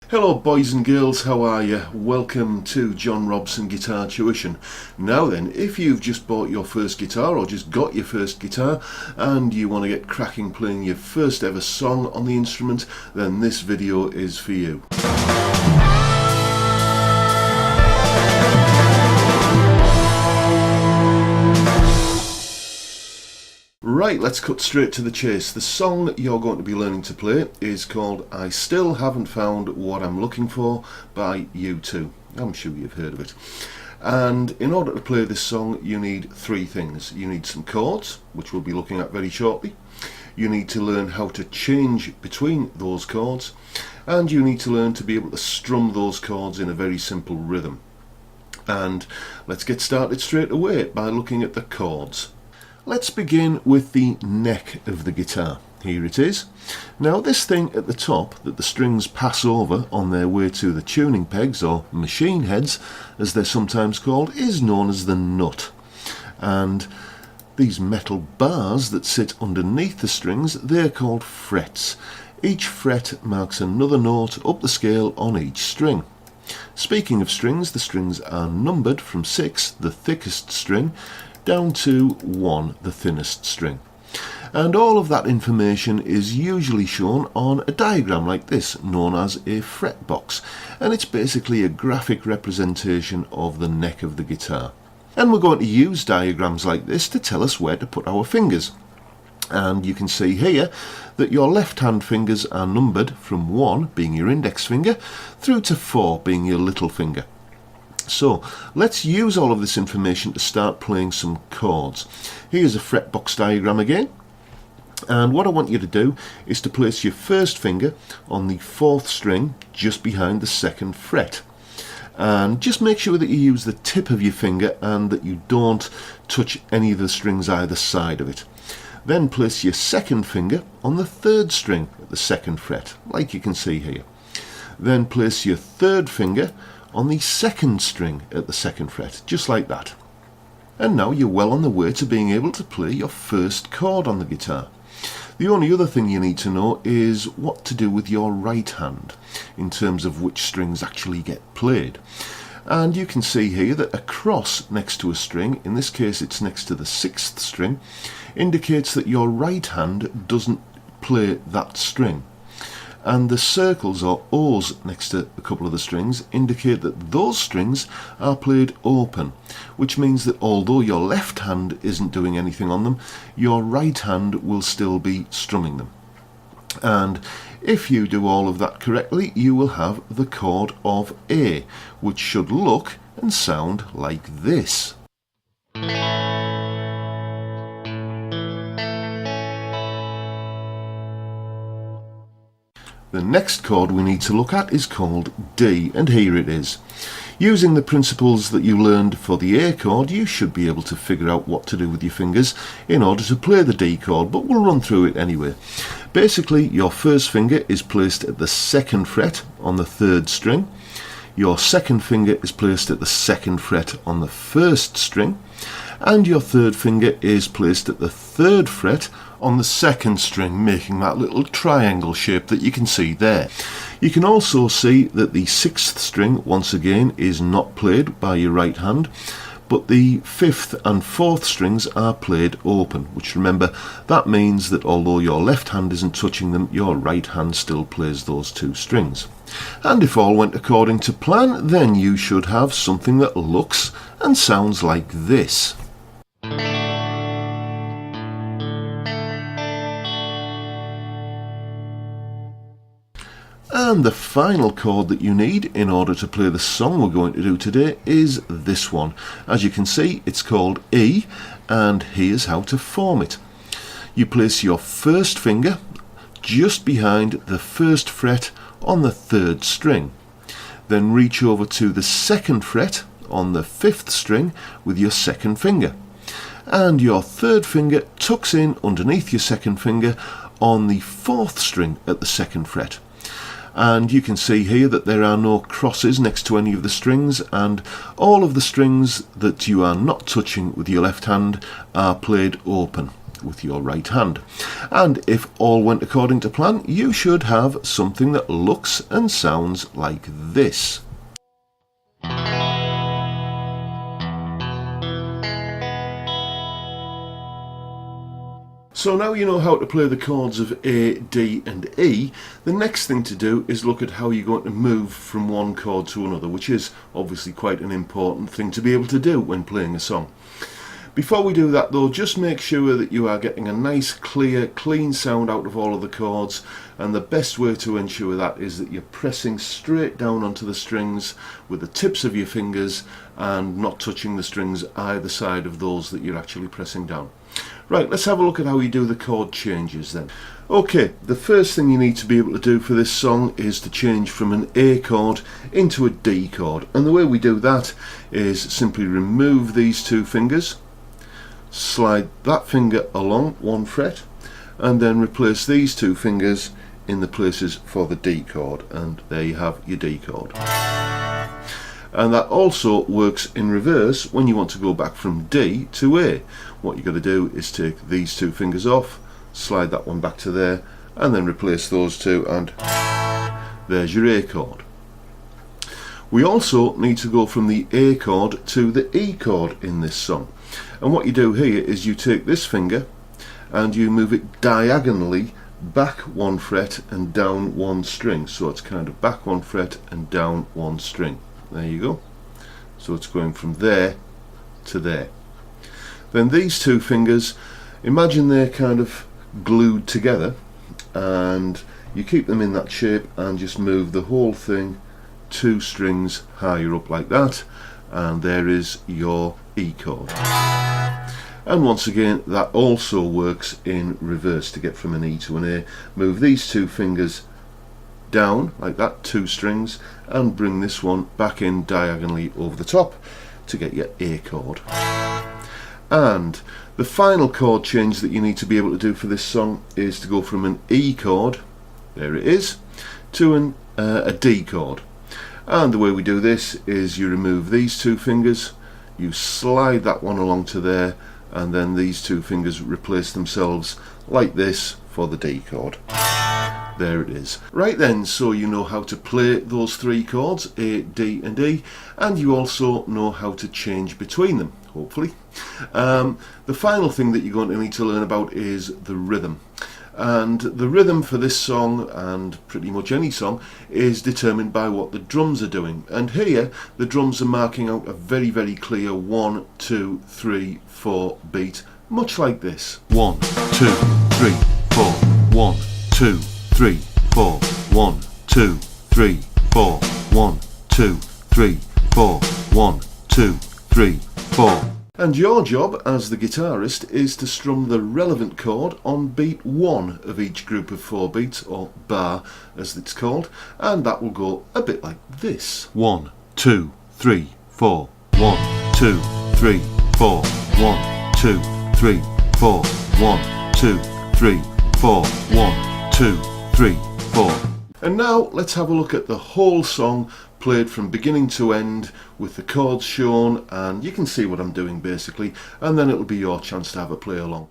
Hello boys and girls, how are you? Welcome to John Robson Guitar Tuition. Now then, if you've just bought your first guitar or just got your first guitar and you want to get cracking playing your first ever song on the instrument, then this video is for you. Right, let's cut straight to the chase. The song you're going to be learning to play is called I Still Haven't Found What I'm Looking For by U2. I'm sure you've heard of it. And in order to play this song you need three things. You need some chords, which we'll be looking at very shortly. You need to learn how to change between those chords. And you need to learn to be able to strum those chords in a very simple rhythm. And let's get started straight away by looking at the chords. Let's begin with the neck of the guitar. Here it is. Now this thing at the top that the strings pass over on their way to the tuning pegs, or machine heads as they're sometimes called, is known as the nut. And these metal bars that sit underneath the strings, they're called frets. Each fret marks another note up the scale on each string. Speaking of strings, the strings are numbered from 6, the thickest string, down to 1, the thinnest string. And all of that information is usually shown on a diagram like this, known as a fret box, and it's basically a graphic representation of the neck of the guitar. And we're going to use diagrams like this to tell us where to put our fingers. And you can see here that your left hand fingers are numbered from 1, being your index finger, through to 4, being your little finger. So let's use all of this information to start playing some chords. Here's a fretbox diagram again, and what I want you to do is to place your first finger on the 4th string just behind the 2nd fret, and just make sure that you use the tip of your finger and that you don't touch any of the strings either side of it. Then place your 2nd finger on the 3rd string at the 2nd fret, like you can see here. Then place your 3rd finger on the 2nd string at the 2nd fret, just like that. And now you're well on the way to being able to play your first chord on the guitar. The only other thing you need to know is what to do with your right hand in terms of which strings actually get played. And you can see here that a cross next to a string, in this case it's next to the 6th string, indicates that your right hand doesn't play that string. And the circles or O's next to a couple of the strings indicate that those strings are played open, which means that although your left hand isn't doing anything on them, your right hand will still be strumming them. And if you do all of that correctly, you will have the chord of A, which should look and sound like this. The next chord we need to look at is called D, and here it is. Using the principles that you learned for the A chord, you should be able to figure out what to do with your fingers in order to play the D chord, but we'll run through it anyway. Basically, your first finger is placed at the 2nd fret on the 3rd string. Your 2nd finger is placed at the 2nd fret on the 1st string. And your 3rd finger is placed at the 3rd fret on the 2nd string, making that little triangle shape that you can see there. You can also see that the 6th string, once again, is not played by your right hand, but the 5th and 4th strings are played open, which, remember, that means that although your left hand isn't touching them, your right hand still plays those 2 strings. And if all went according to plan, then you should have something that looks and sounds like this. And the final chord that you need in order to play the song we're going to do today is this one. As you can see, it's called E, and here's how to form it. You place your first finger just behind the 1st fret on the 3rd string. Then reach over to the 2nd fret on the 5th string with your 2nd finger. And your 3rd finger tucks in underneath your 2nd finger on the 4th string at the 2nd fret. And you can see here that there are no crosses next to any of the strings, and all of the strings that you are not touching with your left hand are played open. with your right hand. And if all went according to plan, you should have something that looks and sounds like this. So now you know how to play the chords of A, D and E, the next thing to do is look at how you're going to move from one chord to another, which is obviously quite an important thing to be able to do when playing a song. Before we do that though, just make sure that you are getting a nice, clear, clean sound out of all of the chords, and the best way to ensure that is that you're pressing straight down onto the strings with the tips of your fingers and not touching the strings either side of those that you're actually pressing down. Right, let's have a look at how you do the chord changes then. Okay, the first thing you need to be able to do for this song is to change from an A chord into a D chord, and the way we do that is simply remove these two fingers, slide that finger along one fret, and then replace these two fingers in the places for the D chord, and there you have your D chord. And that also works in reverse when you want to go back from D to A. What you've got to do is take these two fingers off, slide that one back to there, and then replace those two, and there's your A chord. We also need to go from the A chord to the E chord in this song. And what you do here is you take this finger and you move it diagonally back one fret and down one string. So it's kind of back one fret and down one string. There you go. So it's going from there to there. Then these two fingers, imagine they're kind of glued together, and you keep them in that shape and just move the whole thing two strings higher up like that, and there is your E chord. And once again, that also works in reverse to get from an E to an A. Move these two fingers down like that, two strings, and bring this one back in diagonally over the top to get your A chord. And the final chord change that you need to be able to do for this song is to go from an E chord, there it is, to a D chord. And the way we do this is you remove these two fingers, you slide that one along to there, and then these two fingers replace themselves like this for the D chord. There it is. Right then, so you know how to play those three chords, A, D and E, and you also know how to change between them, hopefully. The final thing that you're going to need to learn about is the rhythm. And the rhythm for this song, and pretty much any song, is determined by what the drums are doing. And here, the drums are marking out a very, very clear 1, 2, 3, 4 beat, much like this. 1, 2, 3, 4, 1, 2, 3, 4, 1, 2, 3, 4, 1, 2, 3, 4, 1, 2, 3, 4. And your job as the guitarist is to strum the relevant chord on beat 1 of each group of 4 beats, or bar as it's called, and that will go a bit like this. 1, 2, 3, 4, 1, 2, 3, 4, 1, 2, 3, 4, 1, 2, 3, 4, 1, 2, 3, 4. And now let's have a look at the whole song played from beginning to end with the chords shown, and you can see what I'm doing basically, and then it'll be your chance to have a play along.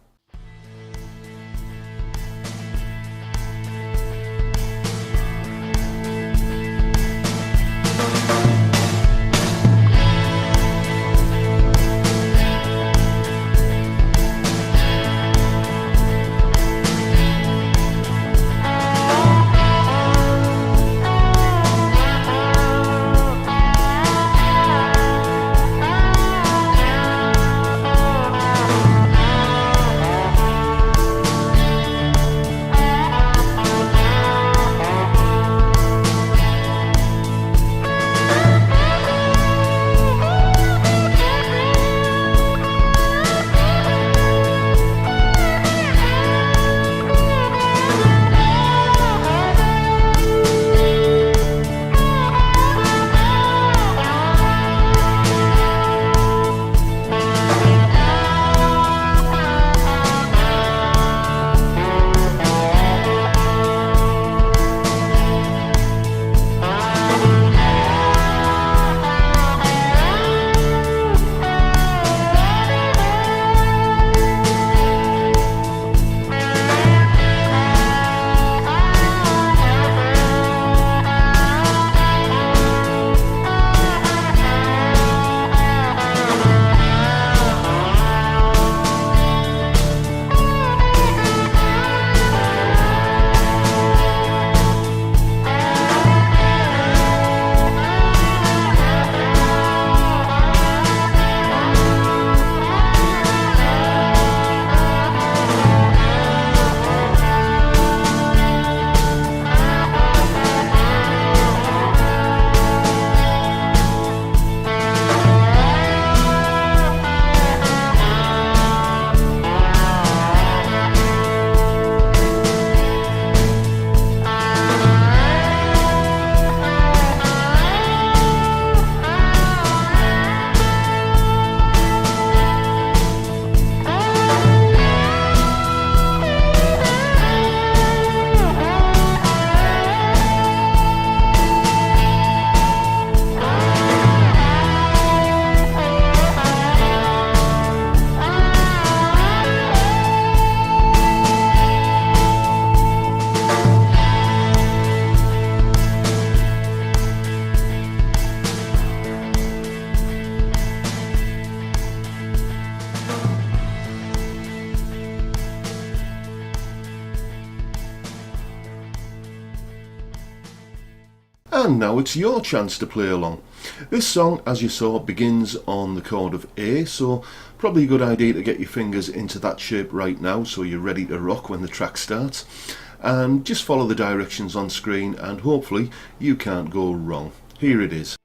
And now it's your chance to play along. This song, as you saw, begins on the chord of A, so probably a good idea to get your fingers into that shape right now so you're ready to rock when the track starts. And just follow the directions on screen and hopefully you can't go wrong. Here it is.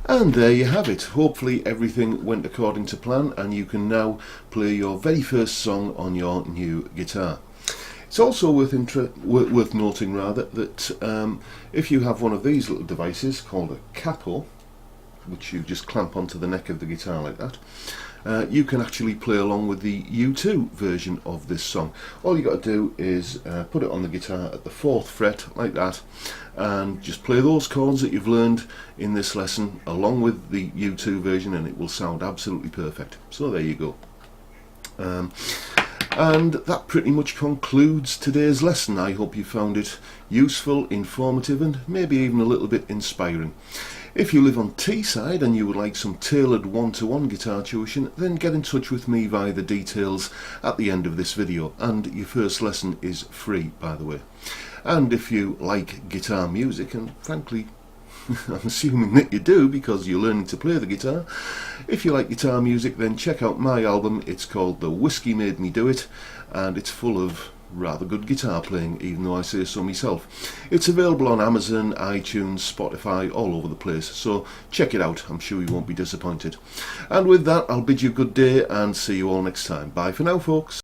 And there you have it. Hopefully everything went according to plan and you can now play your very first song on your new guitar. It's also worth noting that if you have one of these little devices called a capo, which you just clamp onto the neck of the guitar like that, you can actually play along with the U2 version of this song. All you got to do is put it on the guitar at the 4th fret like that and just play those chords that you've learned in this lesson along with the U2 version and it will sound absolutely perfect. So there you go. And that pretty much concludes today's lesson. I hope you found it useful, informative and maybe even a little bit inspiring. If you live on Teesside and you would like some tailored one-to-one guitar tuition, then get in touch with me via the details at the end of this video, and your first lesson is free, by the way. And if you like guitar music, and frankly I'm assuming that you do because you're learning to play the guitar, if you like guitar music then check out my album. It's called The Whiskey Made Me Do It and it's full of rather good guitar playing, even though I say so myself. It's available on Amazon, iTunes, Spotify, all over the place, so check it out. I'm sure you won't be disappointed. And with that, I'll bid you good day and see you all next time. Bye for now, folks.